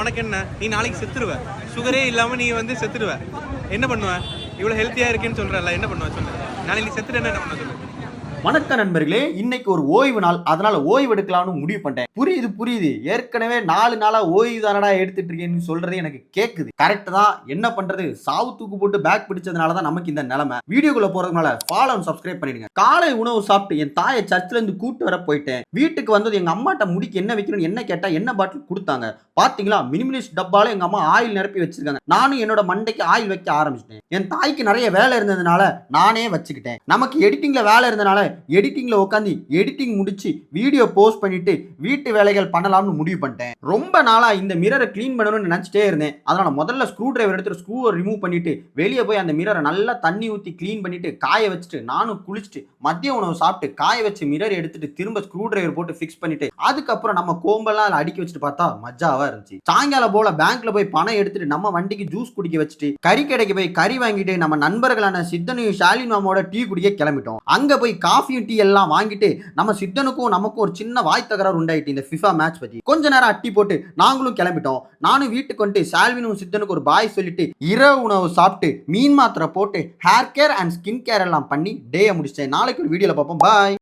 உனக்கு என்ன, நீ நாளைக்கு செத்துருவ. சுகரே இல்லாம நீ வந்து செத்துருவ. என்ன பண்ணுவ? இவ்வளவு ஹெல்த்தியா இருக்கேன்னு சொல்றல, என்ன பண்ணுவ சொல்லு. நாளைக்கு நீ செத்துட்டு என்ன பண்ணுவ சொல்லு. வணக்கம் நண்பர்களே, இன்னைக்கு ஒரு ஓய்வு நாள், அதனால ஓய்வு எடுக்கலாம்னு முடிவு பண்ணிட்டேன். புரியுது. ஏற்கனவே 4 நாளா ஓய்வு தானடா எடுத்துட்டு இருக்கேன்னு சொல்றது எனக்கு கேக்குது. கரெக்ட் தான். என்ன பண்றது, சாவு தூக்கு போட்டு பேக் பிடிச்சதுனால தான் நமக்கு இந்த நிலைமை. வீடியோக்குள்ள போறதுனால ஃபாலோ அண்ட் சப்ஸ்கிரைப் பண்ணிடுங்க. காலை உணவு சாப்பிட்டு என் தாயை சர்ச்சில இருந்து கூட்டு வர போயிட்டேன். வீட்டுக்கு வந்தது எங்க அம்மாட்ட முடிக்கு என்ன வைக்கணும்னு என்ன கேட்டா என்ன பாட்டில் கொடுத்தாங்க. பாத்தீங்களா, மினிமலிஸ்ட் டப்பால எங்க அம்மா ஆயில் நிரப்பி வச்சிருக்காங்க. நானும் என்னோட மண்டைக்கு ஆயில் வைக்க ஆரம்பிச்சிட்டேன். என் தாய்க்கு நிறைய வேலை இருந்ததுனால நானே வச்சுக்கிட்டேன். நமக்கு எடிட்டிங்ல வேலை இருந்தனால எடிட்டிங்ல உட்காந்து எடிட்டிங் முடிச்சு வீடியோ போஸ்ட் பண்ணிட்டு வீட்டு வேலைகள் பண்ணலாம்னு முடிவு பண்ணிட்டேன். ரொம்ப நாளா இந்த மிரரை கிளீன் பண்ணணும்னு நினைச்சிட்டே இருந்தேன். அதனால முதல்ல ஸ்க்ரூ டிரைவர் எடுத்து ஸ்க்ரூவை ரிமூவ் பண்ணிட்டு வெளியே போய் அந்த மிரரை நல்லா தண்ணி ஊற்றி கிளீன் பண்ணிட்டு காய வச்சுட்டு நானும் குளிச்சுட்டு மதிய உணவு சாப்பிட்டு காய வச்சு மிரர் எடுத்துட்டு திரும்ப ஸ்க்ரூ டிரைவர் போட்டு ஃபிக்ஸ் பண்ணிட்டு அதுக்கப்புறம் நம்ம கோம்பெல்லாம் அதில் அடுக்கி வச்சுட்டு பார்த்தா மஜாவா இருந்துச்சு. சாயங்காலம் போல பேங்க்ல போய் பணம் எடுத்துட்டு நம்ம வண்டிக்கு ஜூஸ் குடிக்க வச்சுட்டு கறி கடைக்கு போய் கறி வாங்கிட்டு நம்ம நண்பர்களான சித்தனையும் ஷாலின் மாமோட டீ குடிக்க கிளம்பிட்டோம். அங்க போய் காஃபியும் டீ எல்லாம் வாங்கிட்டு நம்ம சித்தனுக்கும் நமக்கும் ஒரு சின்ன வாய் தகராறு உண்டாயிட்டு இந்த ஃபிஃபா மேட்ச் பத்தி கொஞ்ச நேரம் அட்டி போட்டு நாங்களும் கிளம்பிட்டோம். நானும் வீட்டுக்கு வந்துட்டு சால்வினும் சித்தனுக்கு ஒரு பாய் சொல்லிட்டு இரவு உணவு சாப்பிட்டு மீன் மாத்திரை போட்டு hair care and skin care எல்லாம் பண்ணி டே முடிச்சிட்டேன். நாளைக்கு ஒரு வீடியோல பார்ப்போம். பாய்.